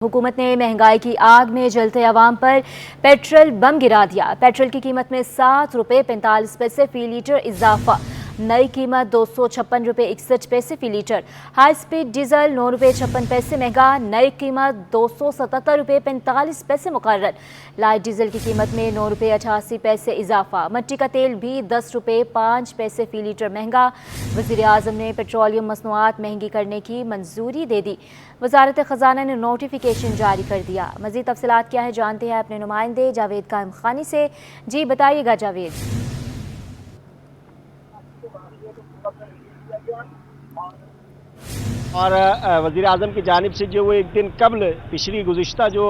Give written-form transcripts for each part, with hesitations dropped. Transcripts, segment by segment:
हुकूमत ने महंगाई की आग में जलते अवाम पर पेट्रोल बम गिरा दिया। पेट्रोल की कीमत में 7 रुपये 45 पैसे फी लीटर इजाफा। नई कीमत 256 रुपये 61 पैसे फी लीटर। हाई स्पीड डीजल 9 रुपये 56 पैसे महंगा। नई कीमत 277 रुपये 45 पैसे मुकर्रर। लाइट डीजल की कीमत में 9 रुपये 88 पैसे इजाफा। मट्टी का तेल भी 10 रुपये 5 पैसे फी लीटर महंगा। वज़ीर आज़म ने पेट्रोलियम मसनूआत महंगी करने की मंजूरी दे दी। वज़ारत ख़जाना ने नोटिफिकेशन जारी कर दिया। मज़ीद तफसीलात क्या है जानते हैं अपने नुमाइंदे जावेद कायम खानी से। जी बताइएगा जावेद। और वज़ीर आज़म की जानिब से जो वो एक दिन कबल पिछली गुज़िश्ता जो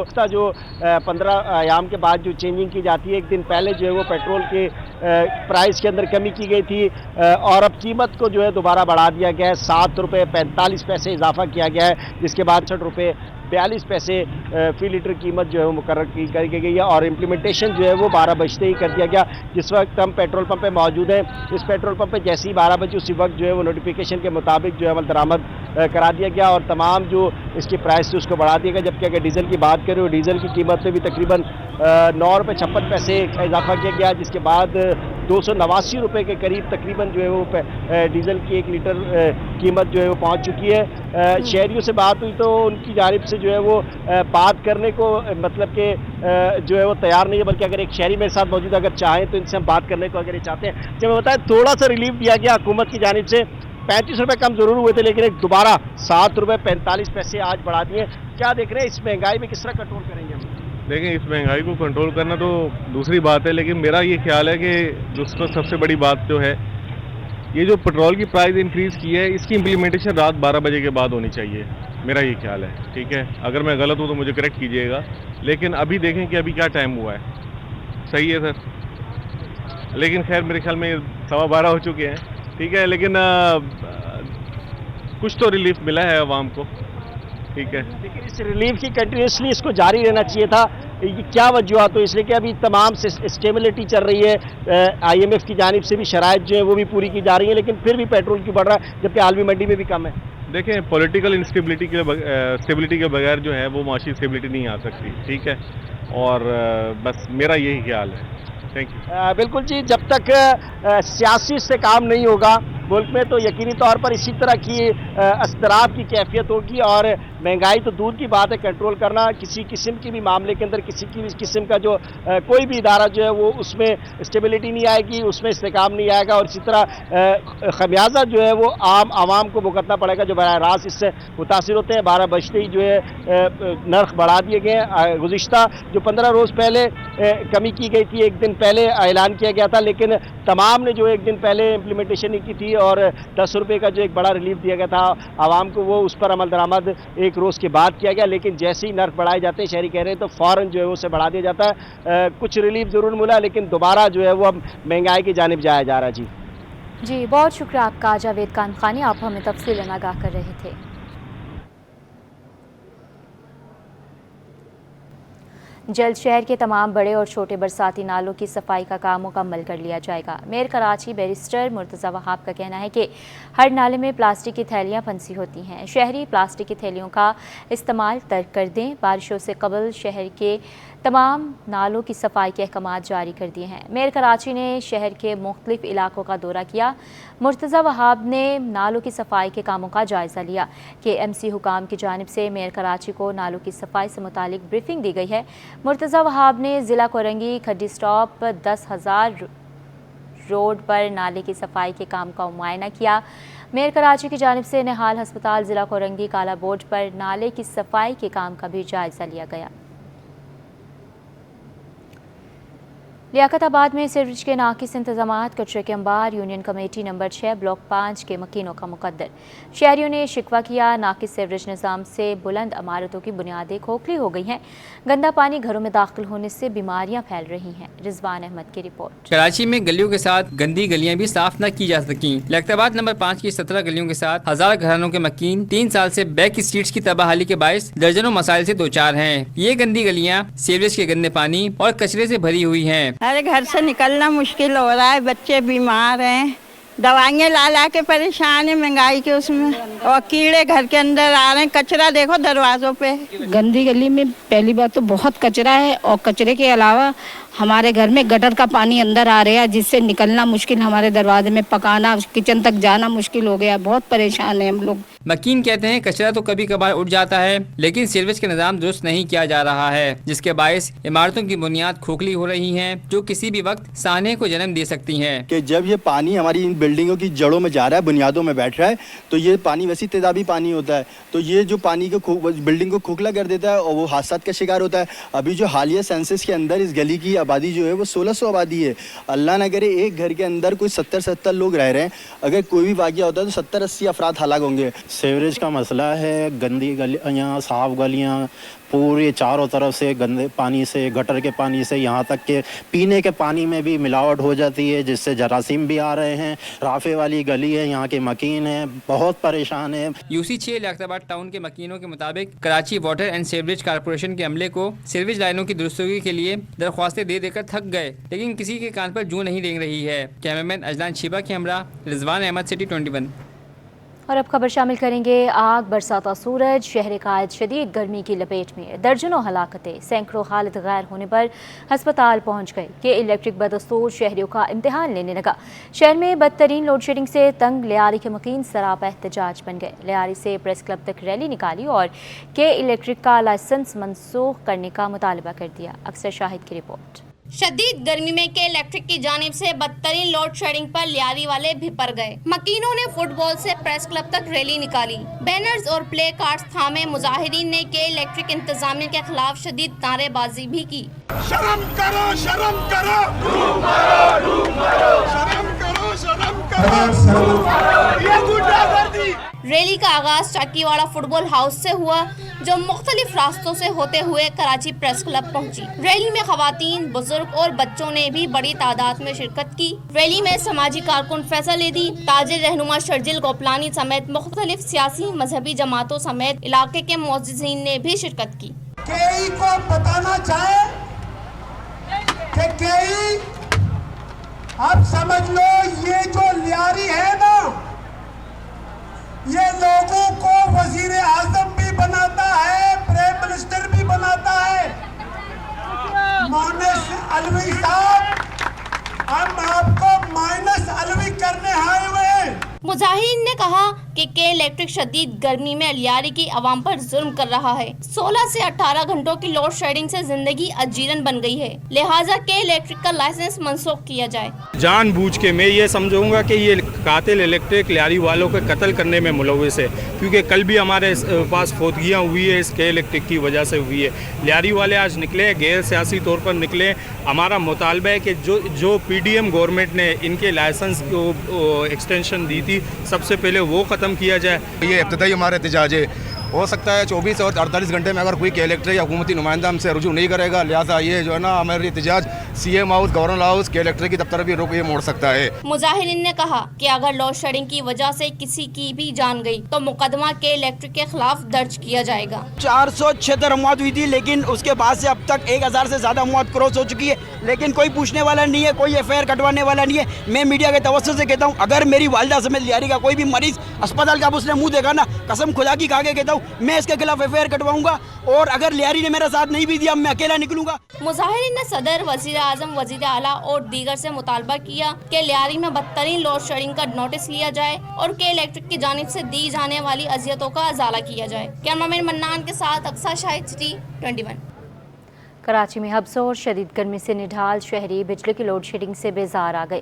15 अयाम के बाद जो चेंजिंग की जाती है, एक दिन पहले जो है वो पेट्रोल के प्राइस के अंदर कमी की गई थी और अब कीमत को जो है दोबारा बढ़ा दिया गया है। 7 रुपये 45 पैसे इजाफा किया गया है, जिसके बाद 60 रुपये 42 पैसे फी लीटर कीमत जो है वो मुकर्रर कर गई है और इम्प्लीमेंटेशन जो है वो 12 बजते ही कर दिया गया। जिस वक्त हम पेट्रोल पंप पे मौजूद हैं, इस पेट्रोल पंप पे जैसे ही 12 बजे उसी वक्त जो है वो नोटिफिकेशन के मुताबिक जो है अमल दरामद करा दिया गया और तमाम जो इसकी प्राइस थी उसको बढ़ा दिया गया। जबकि अगर डीजल की बात करें तो डीजल की कीमत में भी तकरीबन 9 रुपये 56 पैसे का इजाफा किया गया, जिसके बाद 289 रुपये के करीब तकरीबन जो है वो डीजल की 1 लीटर कीमत जो है वो पहुंच चुकी है। शहरियों से बात हुई तो उनकी जानिब से जो है वो बात करने को मतलब कि जो है वो तैयार नहीं है, बल्कि अगर एक शहरी मेरे साथ मौजूद अगर चाहें तो इनसे हम बात करने को अगर ये चाहते हैं। जब मैं बताएं थोड़ा सा रिलीफ दिया गया हुकूमत की जानिब से, 35 रुपये कम जरूर हुए थे लेकिन एक दोबारा 7 रुपये 45 पैसे आज बढ़ा दिए। क्या देख रहे हैं इस महंगाई में किस तरह कंट्रोल करेंगे हम? देखें, इस महंगाई को कंट्रोल करना तो दूसरी बात है, लेकिन मेरा ये ख्याल है कि दूसरा सबसे बड़ी बात जो है ये जो पेट्रोल की प्राइस इंक्रीज़ की है, इसकी इम्प्लीमेंटेशन रात 12 बजे के बाद होनी चाहिए। मेरा ये ख्याल है, ठीक है। अगर मैं गलत हूँ तो मुझे करेक्ट कीजिएगा, लेकिन अभी देखें कि अभी क्या टाइम हुआ है। सही है सर, लेकिन खैर मेरे ख्याल में 12:15 हो चुके हैं, ठीक है। लेकिन कुछ तो रिलीफ मिला है आवाम को, ठीक है। लेकिन इस रिलीफ की कंटिन्यूसली इसको जारी रहना चाहिए था। ये क्या वजूहत तो इसलिए कि अभी तमाम स्टेबिलिटी चल रही है, IMF की जानिब से भी शराइत जो है वो भी पूरी की जा रही है, लेकिन फिर भी पेट्रोल क्यों बढ़ रहा है जबकि आलमी मंडी में भी कम है? देखें, पॉलिटिकल इंस्टेबिलिटी के बगैर जो है वो माशी स्टेबिलिटी नहीं आ सकती, ठीक है। और बस मेरा यही ख्याल है। Thank you. बिल्कुल जी, जब तक सियासी से काम नहीं होगा मुल्क में तो यकीनी तौर पर इसी तरह की असरात की कैफियत होगी और महंगाई तो दूर की बात है, कंट्रोल करना किसी किस्म की भी मामले के अंदर किसी की भी किस्म का जो कोई भी इदारा जो है वो उसमें स्टेबिलिटी नहीं आएगी, उसमें इस्तेकाम नहीं आएगा और इसी तरह खमियाजा जो है वो आवाम को भुगतना पड़ेगा जो बराह रास्त इससे मुतासिर होते हैं। 12 बजते ही जो है नर्ख बढ़ा दिए गए। गुज़िश्ता जो 15 रोज़ पहले कमी की गई थी, एक दिन पहले ऐलान किया गया था, लेकिन तमाम ने जो एक दिन पहले इम्प्लीमेंटेशन नहीं की थी और 10 रुपये का जो एक बड़ा रिलीफ दिया गया था आवाम को, वो उस पर अमल दरामद एक रोज़ के बाद किया गया। लेकिन जैसे ही नर्ख बढ़ाए जाते हैं, शहरी कह रहे हैं, तो फ़ौरन जो है उसे बढ़ा दिया जाता है। कुछ रिलीफ ज़रूर मिला लेकिन दोबारा जो है वो अब महंगाई की जानिब जाया जा रहा है। जी बहुत शुक्रिया आपका जावेद कायम खानी, आप हमें तफसीलन आगाह कर रहे थे। जल्द शहर के तमाम बड़े और छोटे बरसाती नालों की सफाई का काम मुकम्मल कर लिया जाएगा। मेयर कराची बैरिस्टर मुर्तज़ा वहाब का कहना है कि हर नाले में प्लास्टिक की थैलियां फंसी होती हैं। शहरी प्लास्टिक की थैलियों का इस्तेमाल तर्क कर दें। बारिशों से कबल शहर के तमाम नालों की सफाई के अहकाम जारी कर दिए हैं। मेयर कराची ने शहर के मुख्तलिफ इलाकों का दौरा किया। मुर्तज़ा वहाब ने नालों की सफाई के कामों का जायज़ा लिया कि KMC हुकाम की जानिब से मेयर कराची को नालों की सफाई से मुतालिक ब्रीफिंग दी गई है। मुर्तज़ा वहाब ने ज़िला कोरंगी खड्डी स्टॉप 10,000 रोड पर नाले की सफाई के काम का मुआयना किया। मेयर कराची की जानिब से निहाल हस्पताल ज़िला कोरंगी काला बोर्ड पर नाले की सफाई के काम का भी जायज़ा लिया गया। लियाकताबाद में सीवरेज के नाकिस इंतजामात, कचरे के अंबार, यूनियन कमेटी नंबर 6 ब्लॉक 5 के मकीनों का मुकद्दर। शहरियों ने शिकवा किया, नाकिस सीवरेज निज़ाम से बुलंद इमारतों की बुनियादें खोखली हो गई हैं। गंदा पानी घरों में दाखिल होने से बीमारियां फैल रही हैं। रिजवान अहमद की रिपोर्ट। कराची में गलियों के साथ गंदी गलियां भी साफ न की जा सकी। लियाकताबाद नंबर 5 की 17 गलियों के साथ 1000 घरानों के मकीन 3 साल से बैक स्ट्रीट्स की तबाहाली के बायस दर्जनों मसाइल से दो चार हैं। ये गंदी गलियां सीवरेज के गंदे पानी और कचरे से भरी हुई हैं। अरे घर से निकलना मुश्किल हो रहा है, बच्चे बीमार हैं, दवाइयाँ ला ला के परेशान है महंगाई के उसमें, और कीड़े घर के अंदर आ रहे हैं, कचरा देखो दरवाजों पे। गंदी गली में पहली बात तो बहुत कचरा है, और कचरे के अलावा हमारे घर में गटर का पानी अंदर आ रहा है, जिससे निकलना मुश्किल, हमारे दरवाजे में पकाना, किचन तक जाना मुश्किल हो गया। बहुत परेशान है हम लोग। मकीन कहते हैं कचरा तो कभी कभार उठ जाता है, लेकिन सीवरेज का निजाम दुरुस्त नहीं किया जा रहा है, जिसके बायस इमारतों की बुनियाद खोखली हो रही हैं, जो किसी भी वक्त साने को जन्म दे सकती हैं। कि जब ये पानी हमारी इन बिल्डिंगों की जड़ों में जा रहा है, बुनियादों में बैठ रहा है, तो ये पानी वैसी तेजाबी पानी होता है, तो ये जो पानी को बिल्डिंग को खोखला कर देता है और वो हादसात का शिकार होता है। अभी जो हालिया सेंसस के अंदर इस गली की आबादी जो है वो 1600 आबादी है। अल्लाह न करे एक घर के अंदर कोई 70 लोग रह रहे हैं, अगर कोई भी वाक़या होता है तो 70-80 अफराद हलाक होंगे। सीवरेज का मसला है, गंदी गलियाँ, साफ गलियाँ, पूरे चारों तरफ से गंदे पानी से, गटर के पानी से, यहाँ तक के पीने के पानी में भी मिलावट हो जाती है, जिससे जरासीम भी आ रहे हैं। राफे वाली गली है, यहाँ के मकीन हैं बहुत परेशान है। यूसी 6 लियाकताबाद टाउन के मकीनों के मुताबिक Karachi water and sewerage corporation के अमले को सीवरेज लाइनों की दुरुस्ती के लिए दरख्वास्तें दे देकर थक गए, लेकिन किसी के कान पर जूं नहीं रेंग रही है। कैमरामैन अजलान शिबा के हमरा रिजवान अहमद, सिटी 21। और अब खबर शामिल करेंगे आग बरसाता सूरज, शहर कायद शदीद गर्मी की लपेट में, दर्जनों हलाकतें, सैकड़ों हालत गैर होने पर हस्पताल पहुंच गए कि इलेक्ट्रिक बदस्तूर शहरियों का इम्तिहान लेने लगा। शहर में बदतरीन लोड शेडिंग से तंग लियारी के मकीन सरापा एहतजाज बन गए। लियारी से प्रेस क्लब तक रैली निकाली और के इलेक्ट्रिक का लाइसेंस मनसूख करने का मुतालबा कर दिया। अक्सर शाहिद की रिपोर्ट। शदीद गर्मी में के इलेक्ट्रिक की जानिब से बदतरीन लोड शेडिंग पर लियारी वाले भिपर गए। मकीनों ने फुटबॉल से प्रेस क्लब तक रैली निकाली, बैनर्स और प्ले कार्ड्स थामे। मुजाहिरीन ने के इलेक्ट्रिक इंतजामिया के खिलाफ शदीद नारेबाजी भी की। शर्म करो, शर्म करो, शर्म करो, शर्म करो, ये गुंडागर्दी। रैली का आगाज चाकीवाड़ा फुटबॉल हाउस से हुआ, जो मुख्तलिफ रास्तों से होते हुए कराची प्रेस क्लब पहुंची। रैली में खवातीन, बुजुर्ग और बच्चों ने भी बड़ी तादाद में शिरकत की। रैली में समाजी कारकुन फैसल एदी, ताजिर रहनुमा शर्जिल गोपलानी समेत मुख्तलिफ सियासी मजहबी जमातों समेत इलाके के मुअज्जिजीन ने भी शिरकत की। केई को बताना चाहे कि केई, आप समझ लो ये जो लियारी है ना, ये लोगों को वजीर आजम भी बनाता है, प्राइम मिनिस्टर भी बनाता है। मोहनिस अलवी साहब, हम आपको माइनस अलवी करने आए हुए हैं। मुजाहिरीन ने कहा कि के इलेक्ट्रिक शदीद गर्मी में लियारी की आवाम पर जुल्म कर रहा है। 16 से 18 घंटों की लोड शेडिंग से जिंदगी अजीरन बन गई है, लिहाजा के इलेक्ट्रिक का लाइसेंस मनसूख किया जाए। जानबूझ के मैं ये समझूंगा कि ये कातिल इलेक्ट्रिक लियारी वालों के कत्ल करने में मुलव्विस है, क्योंकि कल भी हमारे पास फौतगियाँ हुई है इस के इलेक्ट्रिक की वजह से हुई है। लियारी वाले आज निकले, गैर सियासी तौर पर निकले। हमारा मुतालबा है कि जो PDM गवर्नमेंट ने इनके लाइसेंस को एक्सटेंशन दी थी, सबसे पहले वो ख़त्म किया जाए। ये इब्तदाई हमारे एहतजाज है। हो सकता है 24 और 48 घंटे में अगर कोई के इलेक्ट्रिक या हुकूमती नुमाइंदा हमसे रुजू नहीं करेगा, लिहाजा ये जो है ना हमारे एहतजाज CM हाउस, गवर्नर हाउस, के इलेक्ट्रिक की दफ्तर भी रुक ये मोड़ सकता है। मुजाहिरीन ने कहा कि अगर लोड शेडिंग की वजह से किसी की भी जान गई तो मुकदमा के इलेक्ट्रिक के खिलाफ दर्ज किया जाएगा। 476 मौत हुई थी, लेकिन उसके बाद से अब तक 1000 से ज्यादा मौत क्रॉस हो चुकी है, लेकिन कोई पूछने वाला नहीं है, कोई FIR कटवाने वाला नहीं है। मैं मीडिया के तवज्जो से कहता हूँ, अगर मेरी वालिदा समेत लियारी का कोई भी मरीज अस्पताल का उसने मुंह देखा ना, कसम खुदा की खा के कहता हूँ मैं इसके खिलाफ FIR कटवाऊंगा, और अगर लियारी ने मेरा साथ नहीं भी दिया मैं अकेला निकलूंगा। मुजाहिरीन ने सदर, वजीर आजम, वजीर आला और दीगर से मुतालबा किया कि लियारी में बदतरीन लोड शेडिंग का नोटिस लिया जाए और के इलेक्ट्रिक की जानिब से दी जाने वाली अजियतों का अजाला किया जाए। कैमरामैन मन्नान के साथ अक्सर शाहिद, सिटी 21। कराची में हब्स और शदीद गर्मी से निढाल शहरी बिजली की लोड शेडिंग से बेजार आ गए।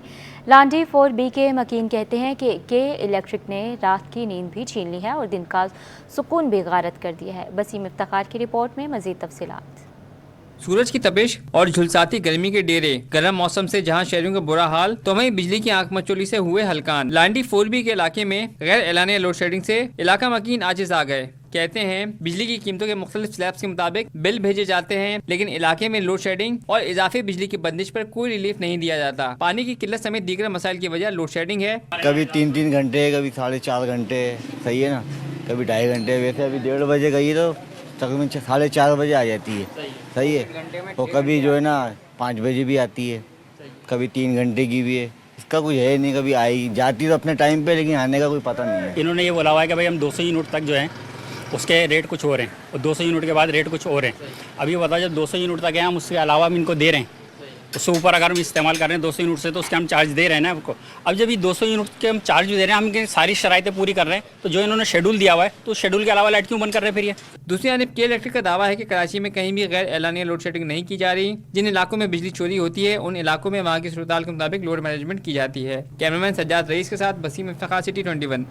लांडी 4B के मकीन कहते हैं कि के इलेक्ट्रिक ने रात की नींद भी छीन ली है और दिन का सुकून भी गारत कर दिया है। बसीम इफ्तिखार की रिपोर्ट में मजीद तफसीलात। सूरज की तपिश और झुलसाती गर्मी के डेरे, गर्म मौसम से जहां शहरियों का बुरा हाल, तो वहीं बिजली की आंख मचोली से हुए हलकान। लांडी 4B के इलाके में गैर एलानिया लोड शेडिंग से इलाका मकीन आजिज आ गए। कहते हैं बिजली की कीमतों के मुख्तलिफ स्लैब्स के मुताबिक बिल भेजे जाते हैं, लेकिन इलाके में लोड शेडिंग और इजाफी बिजली की बंदिश पर कोई रिलीफ नहीं दिया जाता। पानी की किल्लत समेत दीगर मसाइल की वजह लोड शेडिंग है। कभी 3-3 घंटे, कभी 4.5 घंटे, सही है ना, कभी 2.5 घंटे। वैसे अभी 1:30 बजे गई तो तकरीबन 4:30 बजे आ जाती है, सही है। और कभी जो है ना 5 बजे भी आती है, कभी 3 घंटे की भी है, इसका कोई है नहीं, कभी आई जाती तो अपने टाइम पे, लेकिन आने का कोई पता नहीं है। इन्होंने ये बोला हुआ है कि भाई हम 200 यूनिट तक जो है उसके रेट कुछ और हैं और 200 यूनिट के बाद रेट कुछ और हैं। अभी ये बताओ, जब 200 यूनिट तक है हम उसके अलावा हम इनको दे रहे हैं, उससे ऊपर अगर हम इस्तेमाल कर रहे हैं 200 यूनिट से तो उसके हम चार्ज दे रहे हैं ना आपको। अब जब ये 200 यूनिट के हम चार्ज दे रहे हैं, हम इनकी सारी शराइतें पूरी कर रहे हैं, तो जो इन्होंने शेड्यूल दिया हुआ है तो शेड्यूल के अलावा लाइट क्यों बंद कर रहे हैं फिर ये? दूसरी जानब के इलेक्ट्रिक का दावा है कि कराची में कहीं भी गैर एलानिया लोड शेडिंग नहीं की जा रही। जिन इलाकों में बिजली चोरी होती है उन इलाकों में वहाँ की सूरत के मुताबिक लोड मैनेजमेंट की जाती है। कैमरामैन सज्जाद रईस के साथ वसीम इफ्तिखार, सिटी 21।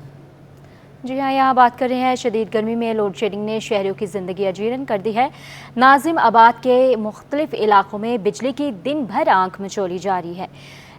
जी हाँ, यहाँ बात कर रहे हैं शदीद गर्मी में लोड शेडिंग ने शहरियों की ज़िंदगी अजीरन कर दी है। नाजिम आबाद के मुख्तलिफ इलाकों में बिजली की दिन भर आंख मिचौली जारी है।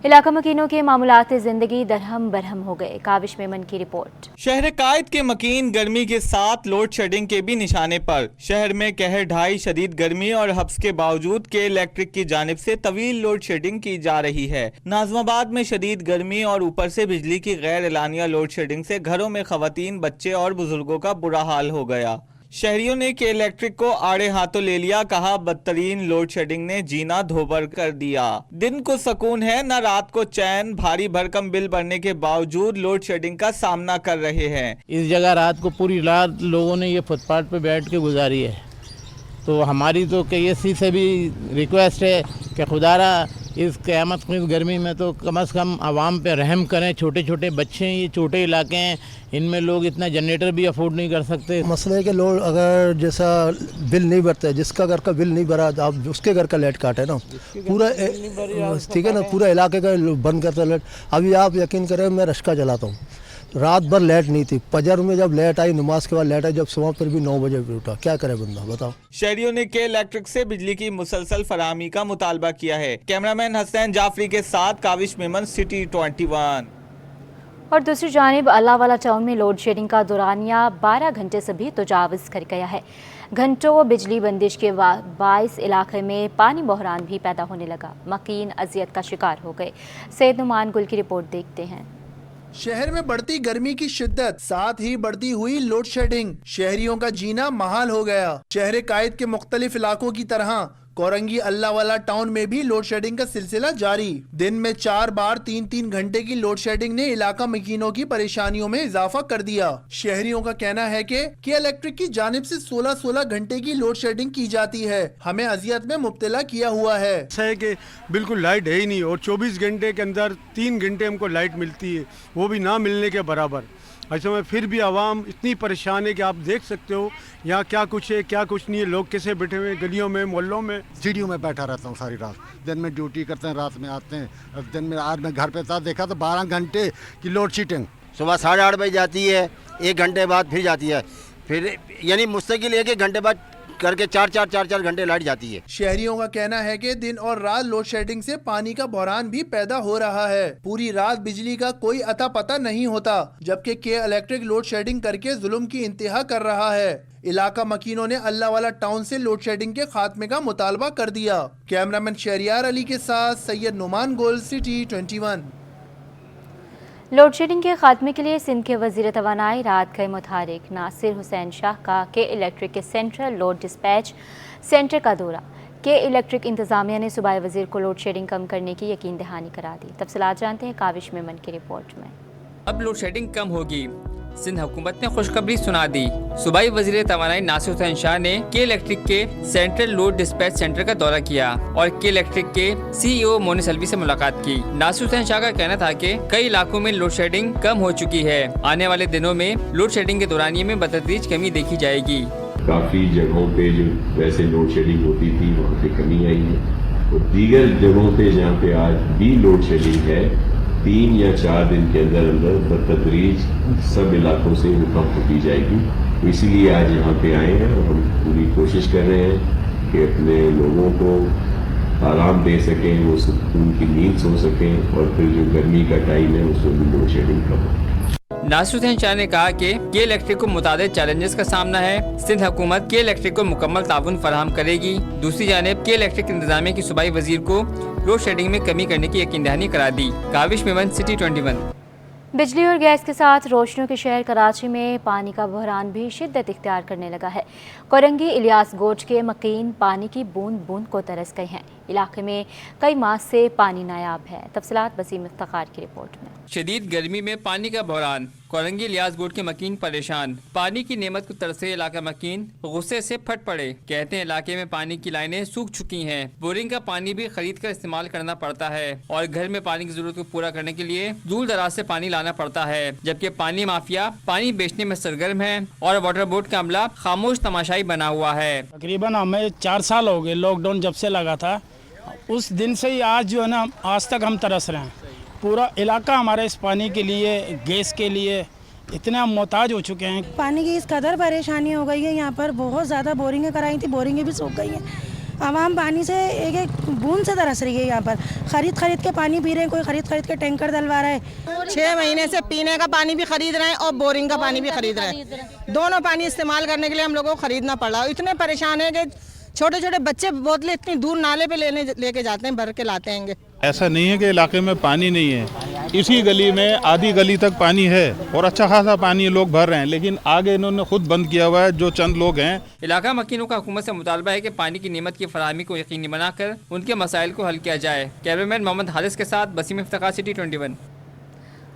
इलाका मकीनों के मामूलात ज़िंदगी दरहम बरहम हो गए। काविश मेमन की रिपोर्ट। शहर कायद के मकीन गर्मी के साथ लोड शेडिंग के भी निशाने पर। शहर में कहर ढाई शदीद गर्मी और हब्स के बावजूद के इलेक्ट्रिक की जानिब से तवील लोड शेडिंग की जा रही है। नाज़िमाबाद में शदीद गर्मी और ऊपर से बिजली की गैर एलानिया लोड शेडिंग से घरों में खवातीन, बच्चे और बुजुर्गों का बुरा हाल हो गया। शहरियों ने के इलेक्ट्रिक को आड़े हाथों ले लिया, कहा बदतरीन लोड शेडिंग ने जीना धोबर कर दिया। दिन को सुकून है न रात को चैन, भारी भरकम बिल भरने के बावजूद लोड शेडिंग का सामना कर रहे हैं। इस जगह रात को पूरी रात लोगों ने ये फुटपाथ पे बैठ के गुजारी है, तो हमारी तो KSC से भी रिक्वेस्ट है कि खुदारा इस क़यामत की गर्मी में तो कम से कम आवाम पे रहम करें। छोटे छोटे बच्चे हैं, ये छोटे इलाके हैं, इनमें लोग इतना जनरेटर भी अफोर्ड नहीं कर सकते। मसला है कि लोग अगर जैसा बिल नहीं भरते, जिसका घर का बिल नहीं भरा आप उसके घर का लाइट काटे ना, पूरा ठीक है ना, पूरा इलाके का बंद करता लाइट। अभी आप यकीन करें, मैं रश्का जलाता हूँ, रात भर लाइट नहीं थी, फजर में जब लाइट आई, नमाज के बाद लाइट आई, जब सुबह फिर भी 9 बजे उठा, क्या करे बंदा बताओ। शहरियों ने के इलेक्ट्रिक से बिजली की मुसलसल फराहमी का मुतालबा किया है। कैमरामैन हसैन जाफरी के साथ काविश मेमन, सिटी 21। और दूसरी जानिब अल्लाहवाला टाउन में लोड शेडिंग का दौरानिया 12 घंटे से भी तजावज़ कर गया है। घंटों बिजली बंदिश के बाइस इलाके में पानी बहरान भी पैदा होने लगा। मकीन अजियत का शिकार हो गए। सैयद नुमान गुल की रिपोर्ट देखते हैं। शहर में बढ़ती गर्मी की शिद्दत, साथ ही बढ़ती हुई लोड शेडिंग, शहरियों का जीना महाल हो गया। शहर कायद के मुख्तलिफ इलाकों की तरह कोरंगी अल्लाहवाला टाउन में भी लोड शेडिंग का सिलसिला जारी। दिन में 4 बार 3-3 घंटे की लोड शेडिंग ने इलाका मकीनों की परेशानियों में इजाफा कर दिया। शहरियों का कहना है कि इलेक्ट्रिक की जानिब से 16-16 घंटे की लोड शेडिंग की जाती है, हमें अजियत में मुब्तला किया हुआ है। ऐसा है कि बिल्कुल लाइट है ही नहीं और 24 घंटे के अंदर 3 घंटे हमको लाइट मिलती है, वो भी ना मिलने के बराबर। ऐसे में फिर भी आवाम इतनी परेशान है कि आप देख सकते हो यहाँ क्या कुछ है क्या कुछ नहीं है। लोग कैसे बैठे हुए गलियों में, मोहल्लों में। सीढ़ियों में बैठा रहता हूँ सारी रात, दिन में ड्यूटी करते हैं, रात में आते हैं। दिन में आज मैं घर पे था, देखा तो 12 घंटे की लोड शीटिंग। सुबह 8:30 बजे जाती है, 1 घंटे बाद फिर जाती है, फिर यानी मुस्तकिल 1-1 घंटे बाद करके 4-4 घंटे लाइट जाती है। शहरियों का कहना है कि दिन और रात लोड शेडिंग से पानी का बहरान भी पैदा हो रहा है। पूरी रात बिजली का कोई अता पता नहीं होता, जबकि के इलेक्ट्रिक लोड शेडिंग करके जुल्म की इंतहा कर रहा है। इलाका मकीनों ने अल्लाहवाला टाउन से लोड शेडिंग के खात्मे का मुतालबा कर दिया। कैमरामैन शहरियार अली के साथ सैयद नुमान गोल, सिटी 21। लोड शेडिंग के खात्मे के लिए सिंध के वज़ीर तवानाई रात गए मुतहरिक नासिर हुसैन शाह का के इलेक्ट्रिक के सेंट्रल लोड डिस्पैच सेंटर का दौरा। के इलेक्ट्रिक इंतज़ामिया ने सूबाई वज़ीर को लोड शेडिंग कम करने की यकीन दहानी करा दी। तफसीलात जानते हैं काविश मेमन की रिपोर्ट में। अब लोड शेडिंग कम होगी, सिंध हुकूमत ने खुशखबरी सुना दी। सूबाई वज़ीर तवानाई नासिर हुसैन शाह ने के इलेक्ट्रिक के सेंट्रल लोड डिस्पैच सेंटर का दौरा किया और के इलेक्ट्रिक के CEO मोनी सल्वी से मुलाकात की। नासिर हुसैन शाह का कहना था कि कई इलाकों में लोड शेडिंग कम हो चुकी है, आने वाले दिनों में लोड शेडिंग के दौरानिये में बतदरीज कमी देखी जाएगी। काफ़ी जगहों पे जो वैसे लोड शेडिंग होती थी वहाँ पे कमी आई है और दीगर जगहों पे जहाँ पे आज भी लोड शेडिंग है 3 या 4 दिन के अंदर अंदर बतदरीज सब इलाकों से वो कम होती जाएगी। तो इसीलिए आज यहाँ पे आए हैं और हम पूरी कोशिश कर रहे हैं कि अपने लोगों को आराम दे सकें, वो सुकून की नींद सो सकें और फिर जो गर्मी का टाइम है उसमें भी लोड शेडिंग कम हो। नासिर हुसैन शाह ने कहा कि के इलेक्ट्रिक को मुतादिद चैलेंजेस का सामना है। सिंध हुकूमत के इलेक्ट्रिक को मुकम्मल ताउन फराहम करेगी। दूसरी जानिब के इलेक्ट्रिक इंतजामिया की सूबाई वजीर को लोड शेडिंग में कमी करने की यकीन दहानी करा दी। काविश मेमन, सिटी 21। बिजली और गैस के साथ रोशनियों के शहर कराची में पानी का बहरान भी शिद्दत इख्तियार करने लगा है। कोरंगी इलियास गोच के मकीन पानी की बूंद बूंद को तरस गए हैं। इलाके में कई माह से पानी नायाब है। तफसीलात वसीम इफ्तिखार की रिपोर्ट में। शदीद गर्मी में पानी का बहरान, कोरंगी इलियास गोट के मकीन परेशान। पानी की नेमत को तरसे इलाका मकीन गुस्से से फट पड़े। कहते हैं इलाके में पानी की लाइनें सूख चुकी हैं। बोरिंग का पानी भी खरीद कर इस्तेमाल करना पड़ता है और घर में पानी की जरूरत को पूरा करने के लिए दूर दराज से पानी लाना पड़ता है। जबकि पानी माफिया पानी बेचने में सरगर्म है और वाटर बोर्ड का अमला खामोश तमाशाई बना हुआ है। तकरीबन हमें 4 साल हो गए, लॉकडाउन जब से लगा था उस दिन से ही आज जो है ना, आज तक हम तरस रहे हैं। पूरा इलाका हमारा इस पानी के लिए, गैस के लिए इतने हम मोहताज हो चुके हैं। पानी की इस कदर परेशानी हो गई है, यहाँ पर बहुत ज़्यादा बोरिंगें कराई थी, बोरिंगें भी सूख गई हैं। आवाम पानी से एक एक बूंद से तरस रही है। यहाँ पर खरीद के पानी पी रहे हैं, कोई खरीद के टैंकर डलवा रहा है। 6 महीने से पीने का पानी भी खरीद रहे हैं और बोरिंग का पानी भी खरीद रहे हैं। दोनों पानी इस्तेमाल करने के लिए हम लोगों को खरीदना पड़ा। इतने परेशान है कि छोटे छोटे बच्चे बोतलें इतनी दूर नाले पे लेके जाते हैं, भर के लाते हैं। ऐसा नहीं है कि इलाके में पानी नहीं है, इसी गली में आधी गली तक पानी है और अच्छा खासा पानी लोग भर रहे हैं, लेकिन आगे इन्होंने खुद बंद किया हुआ है जो चंद लोग हैं। इलाका मकीनों का हुकूमत से मुतालबा है कि पानी की नेमत की फराहमी को यकीनी बनाकर उनके मसाइल को हल किया जाए। कैमरामैन मोहम्मद हारिस के साथ वसीम इफ्तिखार, सिटी 21।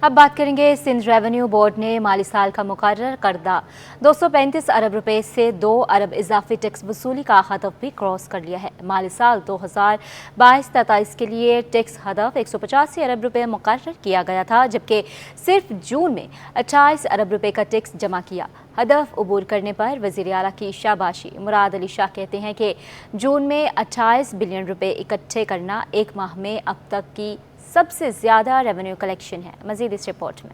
अब बात करेंगे। सिंध रेवेन्यू बोर्ड ने माली साल का मुकर्रर करदा 235 अरब रुपए से 2 अरब इजाफी टैक्स वसूली का हदफ भी क्रॉस कर लिया है। माली साल 2022-23 के लिए टैक्स हदफ 185 अरब रुपए मुकर्रर किया गया था, जबकि सिर्फ जून में 28 अरब रुपए का टैक्स जमा किया। हदफ अबूर करने पर वज़ीर आला की शाबाशी। मुराद अली शाह कहते हैं कि जून में 28 बिलियन रुपए इकट्ठे करना एक माह में अब तक की सबसे ज़्यादा रेवेन्यू कलेक्शन है। मज़ीद इस रिपोर्ट में।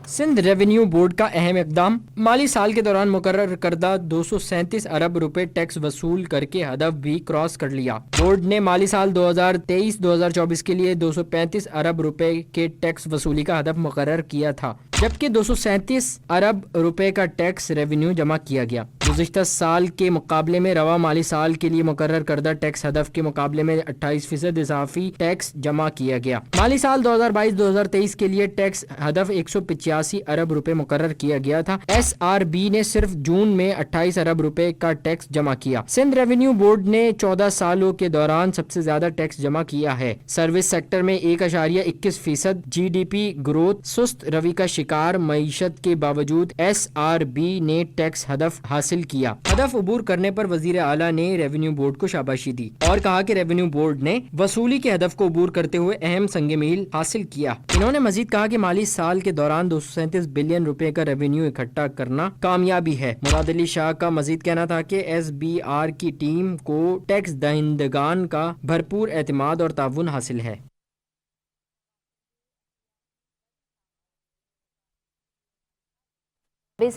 सिंध रेवेन्यू बोर्ड का अहम इक़दाम, माली साल के दौरान मुकर्रर करदा 237 अरब रुपए टैक्स वसूल करके हदफ भी क्रॉस कर लिया। बोर्ड ने माली साल 2023-2024 के लिए 235 अरब रुपए के टैक्स वसूली का हदफ मुकर्रर किया था, जबकि 237 अरब रुपए का टैक्स रेवेन्यू जमा किया गया। गुज़िश्ता साल के मुकाबले में रवा माली साल के लिए मुकर्रर करदा टैक्स हदफ के मुकाबले में 28% इजाफी टैक्स जमा किया गया। माली साल 2022-2023 के लिए टैक्स हदफ 185 अरब रुपए मुकर्रर किया गया था। SRB ने सिर्फ जून में 28 अरब रुपए का टैक्स जमा किया। सिंध रेवेन्यू बोर्ड ने 14 सालों के दौरान सबसे ज्यादा टैक्स जमा किया है। सर्विस सेक्टर में 1.21% GDP ग्रोथ सुस्त रवि का शिकार मईशत के बावजूद SRB ने टैक्स हदफ हासिल किया। हदफ अबूर करने पर वजीर आला ने रेवेन्यू बोर्ड को शाबाशी दी और कहा कि रेवेन्यू बोर्ड ने वसूली के हदफ को अबूर करते हुए अहम संग मील हासिल किया। इन्होंने मजीद कहा कि माली साल के दौरान 237 बिलियन रुपए का रेवेन्यू इकट्ठा करना कामयाबी है। मुराद अली शाह का मजीद कहना था कि SBR की टीम को टैक्स दहिंदगान का भरपूर एतमाद और ताउन हासिल है।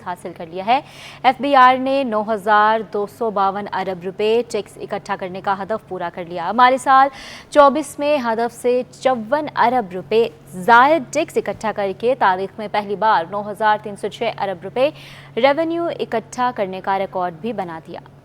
हासिल कर लिया है। FBR ने 9,252 अरब रुपए टैक्स इकट्ठा करने का हदफ पूरा कर लिया। हमारे साल 24 में हदफ से 54 अरब रुपए जायद टैक्स इकट्ठा करके तारीख में पहली बार 9,306 अरब रुपए रेवेन्यू इकट्ठा करने का रिकॉर्ड भी बना दिया।